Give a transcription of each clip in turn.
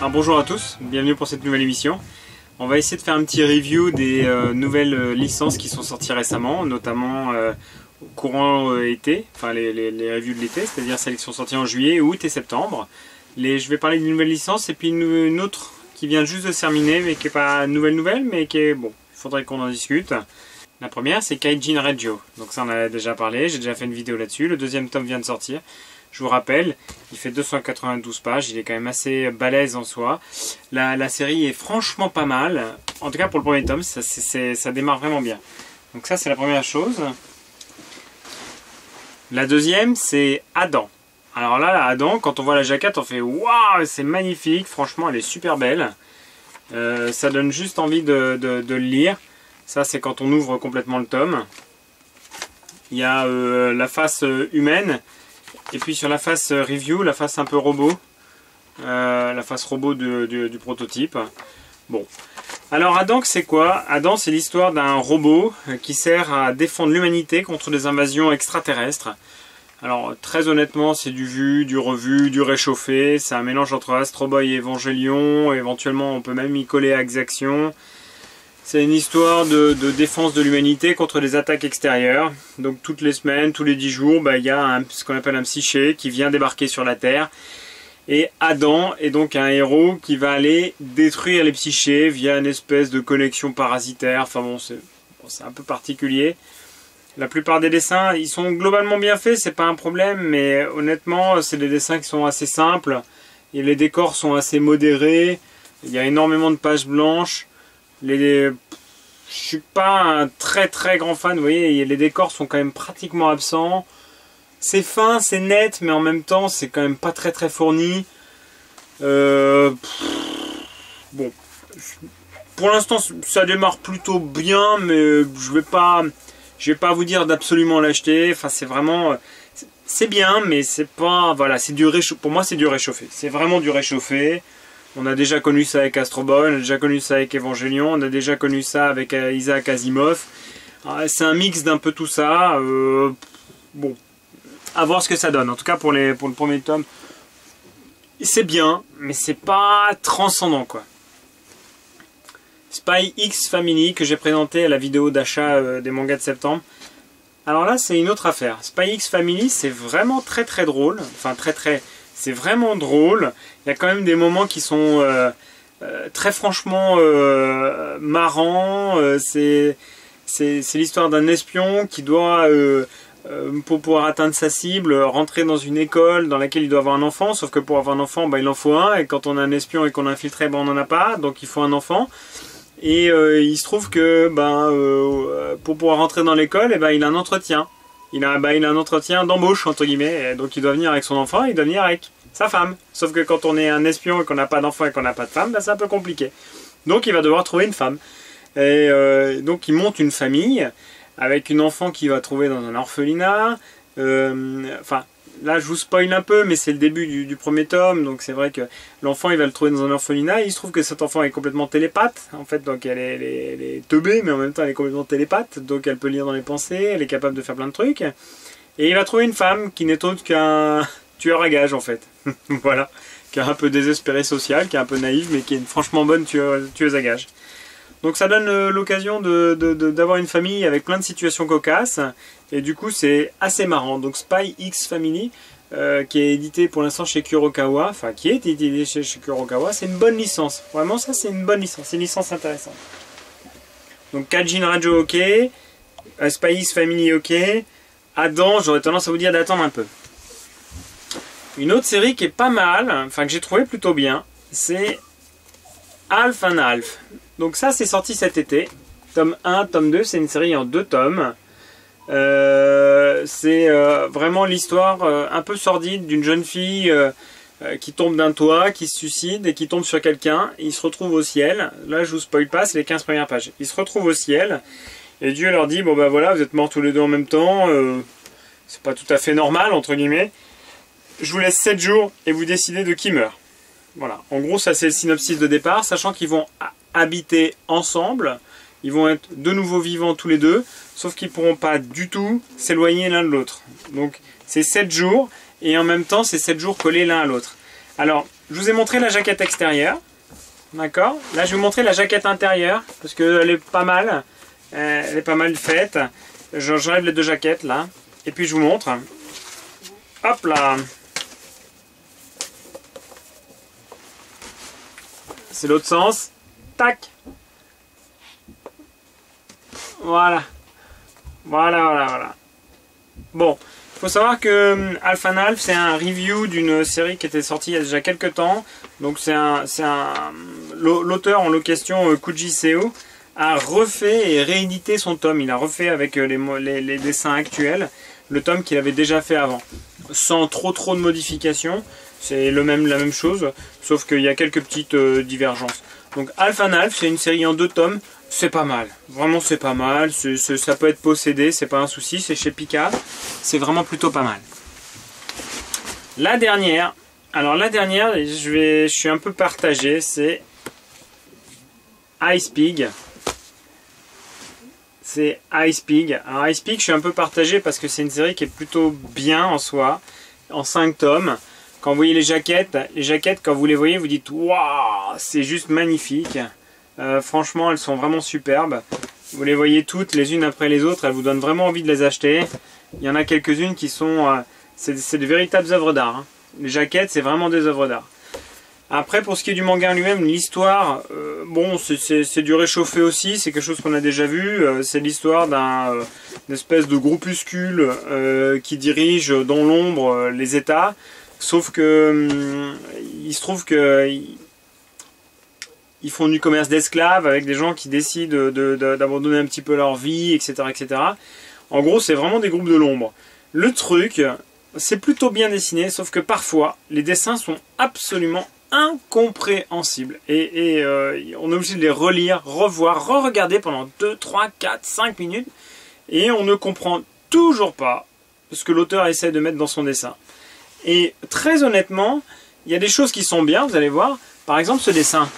Alors bonjour à tous, bienvenue pour cette nouvelle émission. On va essayer de faire un petit review des nouvelles licences qui sont sorties récemment, notamment au courant été, enfin les reviews de l'été, c'est-à-dire celles qui sont sorties en juillet, août et septembre. Je vais parler d'une nouvelle licence et puis une autre qui vient juste de se terminer, mais qui n'est pas nouvelle, mais qui est bon, il faudrait qu'on en discute. La première c'est Kaijin Regyo, donc ça on en a déjà parlé, j'ai déjà fait une vidéo là-dessus, le deuxième tome vient de sortir. Je vous rappelle, il fait 292 pages, il est quand même assez balèze en soi. La série est franchement pas mal, en tout cas pour le premier tome, ça démarre vraiment bien. Donc ça c'est la première chose. La deuxième c'est Adam. Alors là, Adam, quand on voit la jaquette, on fait waouh, c'est magnifique, franchement elle est super belle. Ça donne juste envie de le lire. Ça c'est quand on ouvre complètement le tome. Il y a la face humaine. Et puis sur la face review, la face un peu robot, la face robot du prototype. Bon. Alors Adam c'est quoi? Adam c'est l'histoire d'un robot qui sert à défendre l'humanité contre des invasions extraterrestres. Alors très honnêtement c'est du vu, du revu, du réchauffé. C'est un mélange entre Astro Boy et Evangelion. Éventuellement on peut même y coller Axe Action. C'est une histoire de défense de l'humanité contre les attaques extérieures. Donc toutes les semaines, tous les 10 jours, il y a ce qu'on appelle un psyché qui vient débarquer sur la Terre. Et Adam est donc un héros qui va aller détruire les psychés via une espèce de connexion parasitaire. Enfin bon, c'est un peu particulier. La plupart des dessins, ils sont globalement bien faits, c'est pas un problème. Mais honnêtement, c'est des dessins qui sont assez simples. Et les décors sont assez modérés. Il y a énormément de pages blanches. Je suis pas un très grand fan, vous voyez, les décors sont quand même pratiquement absents. C'est fin, c'est net, mais en même temps, c'est quand même pas très fourni. Bon, pour l'instant, ça démarre plutôt bien, mais je vais pas vous dire d'absolument l'acheter. Enfin, c'est vraiment, c'est bien, mais c'est pas, voilà, c'est du réchauffé. Pour moi, c'est du réchauffé. C'est vraiment du réchauffé. On a déjà connu ça avec Astro Boy, on a déjà connu ça avec Evangelion, on a déjà connu ça avec Isaac Asimov. C'est un mix d'un peu tout ça. Bon, à voir ce que ça donne. En tout cas pour le premier tome, c'est bien, mais c'est pas transcendant quoi. Spy X Family que j'ai présenté à la vidéo d'achat des mangas de septembre. Alors là c'est une autre affaire. Spy X Family c'est vraiment très drôle. Enfin c'est vraiment drôle. Il y a quand même des moments qui sont très franchement marrants. C'est l'histoire d'un espion qui doit, pour pouvoir atteindre sa cible, rentrer dans une école dans laquelle il doit avoir un enfant. Sauf que pour avoir un enfant, il en faut un. Et quand on a un espion et qu'on a infiltré, on n'en a pas. Donc il faut un enfant. Et il se trouve que pour pouvoir rentrer dans l'école, il a un entretien. Il a un entretien d'embauche, entre guillemets. Donc il doit venir avec son enfant, il doit venir avec sa femme. Sauf que quand on est un espion et qu'on n'a pas d'enfant et qu'on n'a pas de femme, c'est un peu compliqué. Donc il va devoir trouver une femme. Et donc il monte une famille avec une enfant qu'il va trouver dans un orphelinat. Enfin, là je vous spoil un peu, mais c'est le début du premier tome. Donc c'est vrai que l'enfant il va le trouver dans un orphelinat. Il se trouve que cet enfant est complètement télépathe. En fait, donc elle est teubée, mais en même temps elle est complètement télépathe. Donc elle peut lire dans les pensées, elle est capable de faire plein de trucs. Et il va trouver une femme qui n'est autre qu'un tueur à gages en fait. Voilà, qui est un peu désespéré social, qui est un peu naïve, mais qui est une franchement bonne tueuse à gages. Donc ça donne l'occasion d'avoir une famille avec plein de situations cocasses, et du coup c'est assez marrant. Donc Spy X Family, qui est édité pour l'instant chez Kurokawa, enfin qui est édité chez Kurokawa, c'est une bonne licence. Vraiment ça c'est une bonne licence, c'est une licence intéressante. Donc Kaijin Regyo ok, Spy X Family ok, Adam j'aurais tendance à vous dire d'attendre un peu. Une autre série qui est pas mal, enfin que j'ai trouvé plutôt bien, c'est Half and Half. Donc ça c'est sorti cet été, tome 1, tome 2, c'est une série en 2 tomes. C'est vraiment l'histoire un peu sordide d'une jeune fille qui tombe d'un toit, qui se suicide et qui tombe sur quelqu'un. Il se retrouve au ciel, là je vous spoil pas, c'est les 15 premières pages. Il se retrouve au ciel et Dieu leur dit, bon voilà, vous êtes morts tous les deux en même temps, c'est pas tout à fait normal entre guillemets. Je vous laisse 7 jours et vous décidez de qui meurt. Voilà, en gros ça c'est le synopsis de départ, sachant qu'ils vont habiter ensemble, ils vont être de nouveau vivants tous les deux, sauf qu'ils ne pourront pas du tout s'éloigner l'un de l'autre. Donc c'est 7 jours, et en même temps c'est 7 jours collés l'un à l'autre. Alors je vous ai montré la jaquette extérieure. D'accord. Là, je vais vous montrer la jaquette intérieure parce qu'elle est pas mal. Elle est pas mal faite. J'enlève les deux jaquettes là. Et puis je vous montre. Hop là. C'est l'autre sens. Tac. Voilà. Voilà. Bon. Il faut savoir que Alpha Nalf, c'est un review d'une série qui était sortie il y a déjà quelques temps. Donc l'auteur en question, Kuji Seo, a refait et réédité son tome. Il a refait avec les dessins actuels le tome qu'il avait déjà fait avant. Sans trop de modifications. C'est la même chose, sauf qu'il y a quelques petites divergences. Donc Alpha Nalf, c'est une série en 2 tomes. C'est pas mal, vraiment c'est pas mal, ça peut être possédé, c'est pas un souci, c'est chez Pika, c'est vraiment plutôt pas mal. La dernière, je suis un peu partagé, c'est Ice Pig. C'est Ice Pig. Alors Ice Pig, je suis un peu partagé parce que c'est une série qui est plutôt bien en soi, en 5 tomes. Quand vous voyez les jaquettes, quand vous les voyez, vous dites waouh, c'est juste magnifique. Franchement, elles sont vraiment superbes. Vous les voyez toutes les unes après les autres, elles vous donnent vraiment envie de les acheter. Il y en a quelques-unes qui sont... c'est de véritables œuvres d'art. Hein. Les jaquettes, c'est vraiment des œuvres d'art. Après, pour ce qui est du manga lui-même, l'histoire, bon, c'est du réchauffé aussi, c'est quelque chose qu'on a déjà vu. C'est l'histoire d'une espèce de groupuscule qui dirige dans l'ombre les États. Sauf que il se trouve que... Ils font du commerce d'esclaves avec des gens qui décident d'abandonner un petit peu leur vie, etc. etc. En gros, c'est vraiment des groupes de l'ombre. Le truc, c'est plutôt bien dessiné, sauf que parfois, les dessins sont absolument incompréhensibles. Et on est obligé de les relire, revoir, re-regarder pendant 2, 3, 4, 5 minutes. Et on ne comprend toujours pas ce que l'auteur essaie de mettre dans son dessin. Et très honnêtement, il y a des choses qui sont bien, vous allez voir. Par exemple, ce dessin.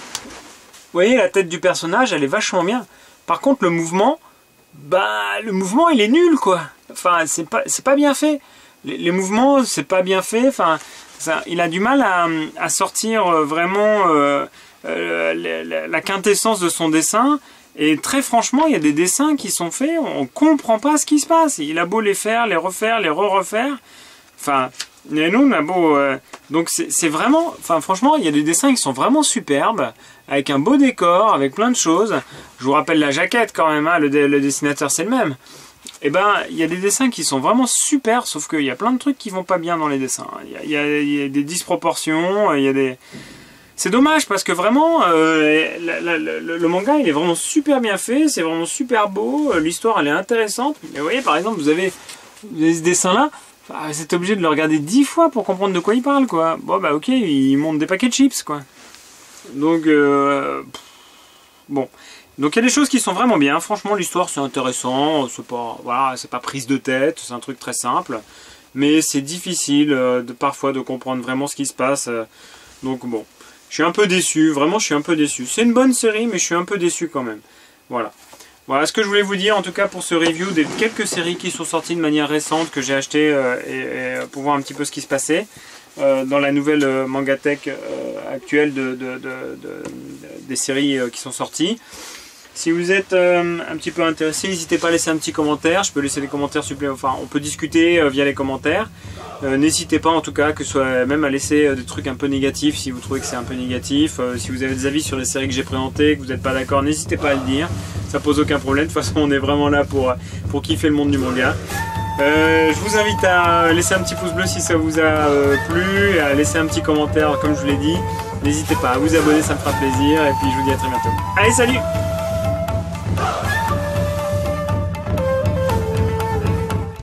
Vous voyez, la tête du personnage, elle est vachement bien. Par contre, le mouvement, il est nul, quoi. Enfin, c'est pas bien fait. Les mouvements, c'est pas bien fait. Enfin, il a du mal à sortir vraiment la quintessence de son dessin. Et très franchement, il y a des dessins qui sont faits, on comprend pas ce qui se passe. Il a beau les faire, les refaire, les re-refaire. Enfin, et nous, on a beau... donc c'est vraiment... Enfin, franchement, il y a des dessins qui sont vraiment superbes, avec un beau décor, avec plein de choses. Je vous rappelle la jaquette quand même, hein, le dessinateur c'est le même. Et ben, il y a des dessins qui sont vraiment super, sauf qu'il y a plein de trucs qui vont pas bien dans les dessins. Il y a des disproportions, il y a des... C'est dommage parce que vraiment, le manga il est vraiment super bien fait, c'est vraiment super beau, l'histoire elle est intéressante. Mais vous voyez, par exemple, vous avez ce dessin-là, vous êtes obligé de le regarder 10 fois pour comprendre de quoi il parle, quoi. Bon, bah ok, il monte des paquets de chips, quoi. Donc, bon. Donc il y a des choses qui sont vraiment bien. Franchement, l'histoire c'est intéressant. C'est pas, voilà, c'est pas prise de tête. C'est un truc très simple. Mais c'est difficile parfois de comprendre vraiment ce qui se passe. Donc bon, je suis un peu déçu. Vraiment, je suis un peu déçu. C'est une bonne série, mais je suis un peu déçu quand même. Voilà. Voilà ce que je voulais vous dire en tout cas pour ce review des quelques séries qui sont sorties de manière récente que j'ai acheté et pour voir un petit peu ce qui se passait dans la nouvelle Mangatech actuelle des séries qui sont sorties. Si vous êtes un petit peu intéressé, n'hésitez pas à laisser un petit commentaire. Je peux laisser des commentaires supplémentaires. Enfin, on peut discuter via les commentaires. N'hésitez pas en tout cas, que ce soit même à laisser des trucs un peu négatifs si vous trouvez que c'est un peu négatif. Si vous avez des avis sur les séries que j'ai présentées, que vous n'êtes pas d'accord, n'hésitez pas à le dire. Ça pose aucun problème. De toute façon, on est vraiment là pour kiffer le monde du manga. Je vous invite à laisser un petit pouce bleu si ça vous a plu, et à laisser un petit commentaire comme je vous l'ai dit. N'hésitez pas à vous abonner, ça me fera plaisir. Et puis je vous dis à très bientôt. Allez, salut!